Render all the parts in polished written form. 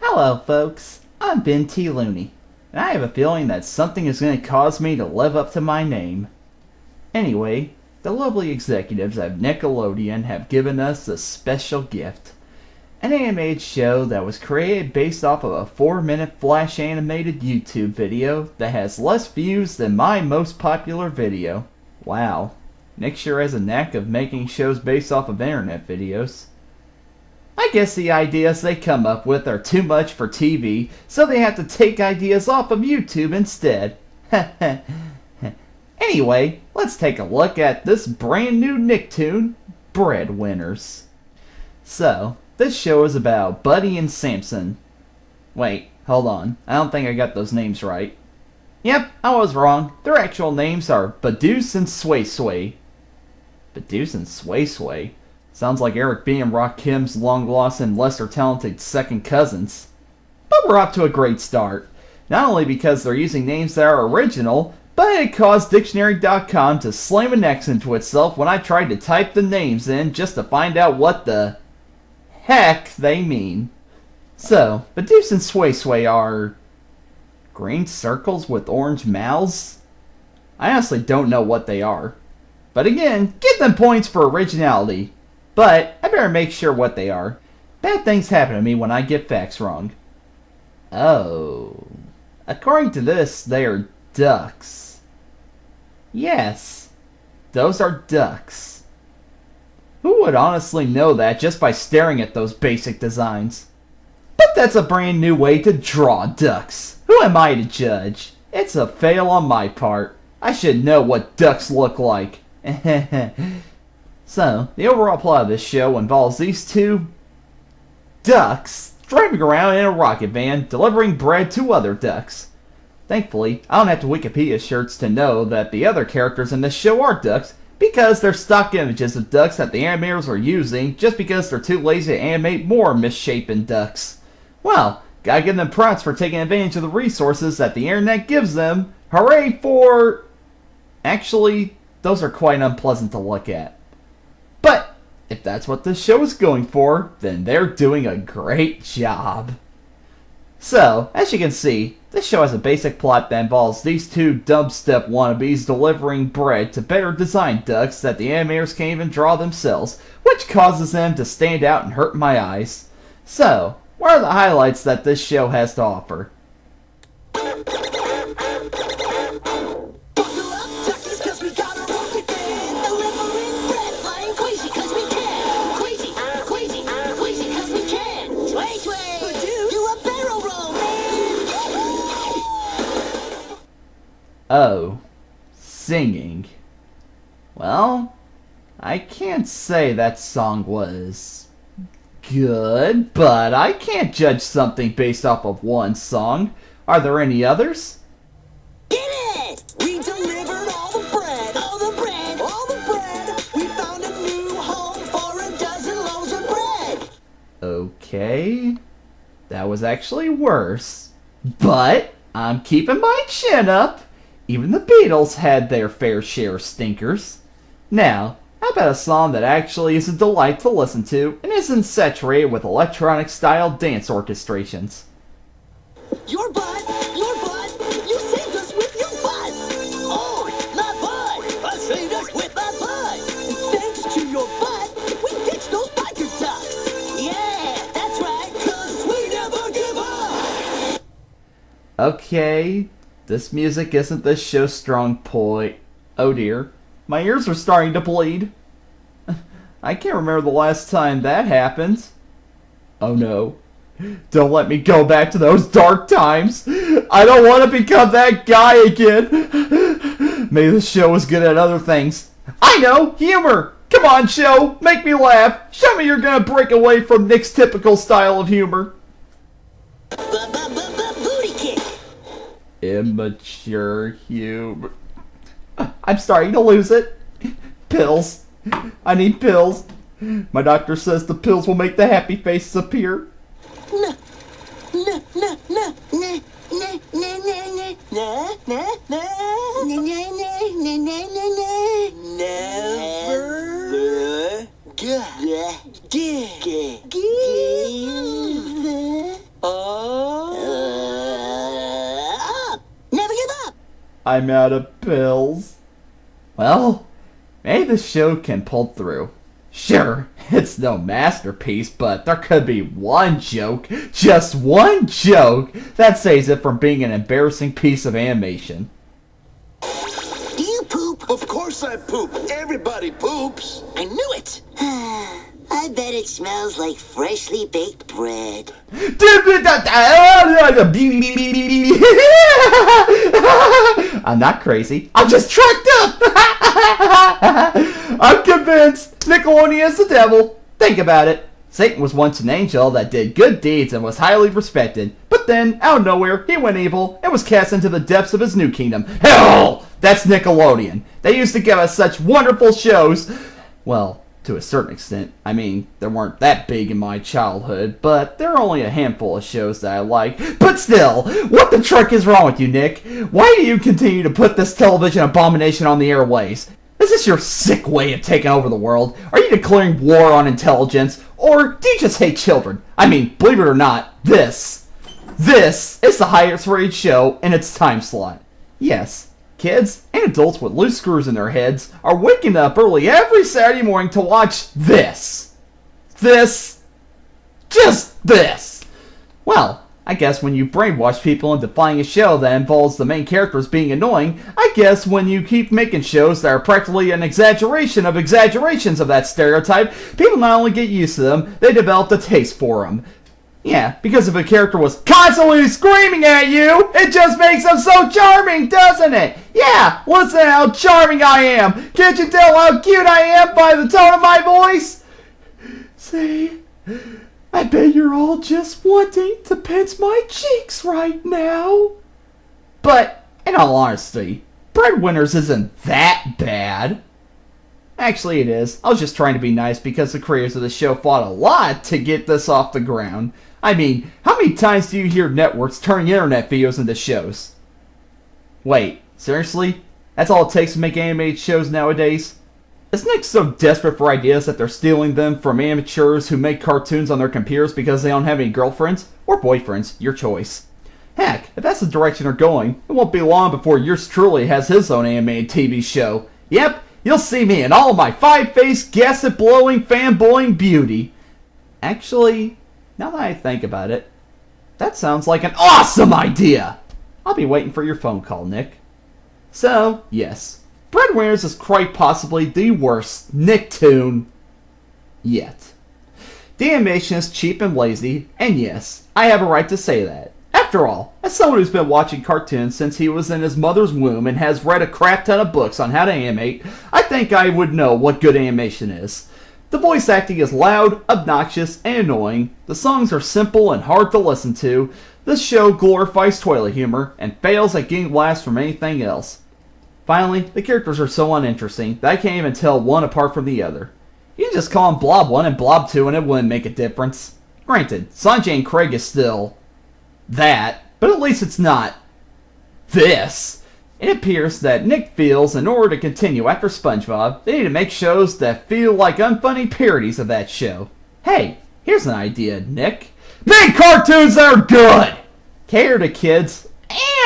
Hello folks, I'm Benthelooney, and I have a feeling that something is going to cause me to live up to my name. Anyway, the lovely executives at Nickelodeon have given us a special gift. An animated show that was created based off of a 4-minute flash animated YouTube video that has less views than my most popular video. Wow, Nick sure has a knack of making shows based off of internet videos. I guess the ideas they come up with are too much for TV, so they have to take ideas off of YouTube instead. Anyway, let's take a look at this brand new Nicktoon, Breadwinners. So, this show is about Buddy and Samson. Wait, hold on, I don't think I got those names right. Yep, I was wrong. Their actual names are Badoose and Sway Sway. Badoose and Sway Sway? Sounds like Eric B. and Rakim's long-lost and lesser-talented second cousins. But we're off to a great start. Not only because they're using names that are original, but it caused Dictionary.com to slam an X into itself when I tried to type the names in just to find out what the heck they mean. So, Badoose and Sway Sway are green circles with orange mouths? I honestly don't know what they are. But again, give them points for originality. But I better make sure what they are. Bad things happen to me when I get facts wrong. Oh. According to this, they are ducks. Yes, those are ducks. Who would honestly know that just by staring at those basic designs? But that's a brand new way to draw ducks. Who am I to judge? It's a fail on my part. I should know what ducks look like. So, the overall plot of this show involves these two ducks driving around in a rocket van delivering bread to other ducks. Thankfully, I don't have to Wikipedia search to know that the other characters in this show are ducks because they're stock images of ducks that the animators are using just because they're too lazy to animate more misshapen ducks. Well, gotta give them props for taking advantage of the resources that the internet gives them. Hooray for... Actually, those are quite unpleasant to look at. But, if that's what this show is going for, then they're doing a great job. So, as you can see, this show has a basic plot that involves these two dubstep wannabes delivering bread to better designed ducks that the animators can't even draw themselves, which causes them to stand out and hurt my eyes. So, what are the highlights that this show has to offer? Oh, singing. Well, I can't say that song was good, but I can't judge something based off of one song. Are there any others? Get it! We delivered all the bread, all the bread, all the bread. We found a new home for a dozen loaves of bread. Okay, that was actually worse, but I'm keeping my chin up. Even the Beatles had their fair share of stinkers. Now, how about a song that actually is a delight to listen to and isn't saturated with electronic-style dance orchestrations? Your butt, you saved us with your butt. Oh, my butt, I saved us with my butt. Thanks to your butt, we ditched those biker ducks. Yeah, that's right, 'cause we never give up. Okay, this music isn't this show's strong point. Oh dear, my ears are starting to bleed. I can't remember the last time that happened. Oh no. Don't let me go back to those dark times. I don't want to become that guy again. Maybe the show was good at other things. I know! Humor! Come on, show! Make me laugh! Show me you're gonna break away from Nick's typical style of humor. Booty kick. Immature humor. I'm starting to lose it. Pills. I need pills. My doctor says the pills will make the happy faces appear. Never give I'm out of pills. Well, maybe the show can pull through. Sure, it's no masterpiece, but there could be one joke, just one joke, that saves it from being an embarrassing piece of animation. Do you poop? Of course I poop. Everybody poops. I knew it. I bet it smells like freshly baked bread. I'm not crazy. I'm just trucked up. I'm convinced Nickelodeon is the devil. Think about it. Satan was once an angel that did good deeds and was highly respected. But then, out of nowhere, he went evil and was cast into the depths of his new kingdom. Hell! That's Nickelodeon. They used to give us such wonderful shows. Well, to a certain extent. I mean, they weren't that big in my childhood, but there are only a handful of shows that I like. But still, what the truck is wrong with you, Nick? Why do you continue to put this television abomination on the airways? Is this your sick way of taking over the world? Are you declaring war on intelligence? Or do you just hate children? I mean, believe it or not, this is the highest rated show in its time slot. Yes, kids and adults with loose screws in their heads are waking up early every Saturday morning to watch this. Just this. Well, I guess when you brainwash people into finding a show that involves the main characters being annoying, I guess when you keep making shows that are practically an exaggeration of exaggerations of that stereotype, people not only get used to them, they develop a taste for them. Yeah, because if a character was constantly screaming at you, it just makes them so charming, doesn't it? Yeah, listen how charming I am. Can't you tell how cute I am by the tone of my voice? See? I bet you're all just wanting to pinch my cheeks right now. But, in all honesty, Breadwinners isn't that bad. Actually, it is. I was just trying to be nice because the creators of the show fought a lot to get this off the ground. I mean, how many times do you hear networks turning internet videos into shows? Wait, seriously? That's all it takes to make animated shows nowadays? Is Nick so desperate for ideas that they're stealing them from amateurs who make cartoons on their computers because they don't have any girlfriends? Or boyfriends, your choice. Heck, if that's the direction they're going, it won't be long before yours truly has his own animated TV show. Yep, you'll see me in all my five-faced, gasset-blowing, fanboying beauty. Actually, now that I think about it, that sounds like an awesome idea! I'll be waiting for your phone call, Nick. So, yes. Breadwinners is quite possibly the worst Nicktoon yet. The animation is cheap and lazy, and yes, I have a right to say that. After all, as someone who's been watching cartoons since he was in his mother's womb and has read a crap ton of books on how to animate, I think I would know what good animation is. The voice acting is loud, obnoxious, and annoying, the songs are simple and hard to listen to, this show glorifies toilet humor, and fails at getting laughs from anything else. Finally, the characters are so uninteresting that I can't even tell one apart from the other. You can just call them Blob 1 and Blob 2 and it wouldn't make a difference. Granted, Sanjay and Craig is still that, but at least it's not this. It appears that Nick feels in order to continue after SpongeBob, they need to make shows that feel like unfunny parodies of that show. Hey, here's an idea, Nick. Make cartoons that are good! Cater to kids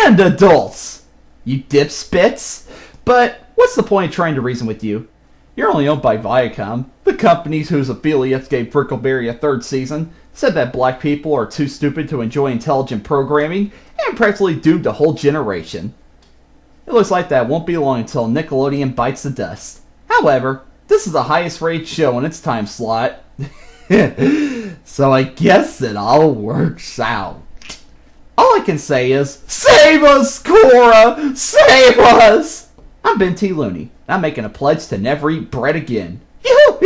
and adults! You dipspits! But what's the point of trying to reason with you? You're only owned by Viacom, the company whose affiliates gave Brickleberry a third season, said that black people are too stupid to enjoy intelligent programming, and practically doomed a whole generation. It looks like that won't be long until Nickelodeon bites the dust. However, this is the highest rated show in its time slot, so I guess it all works out. All I can say is, save us, Cora! Save us! I'm Benthelooney. I'm making a pledge to never eat bread again. Yoo-hoo!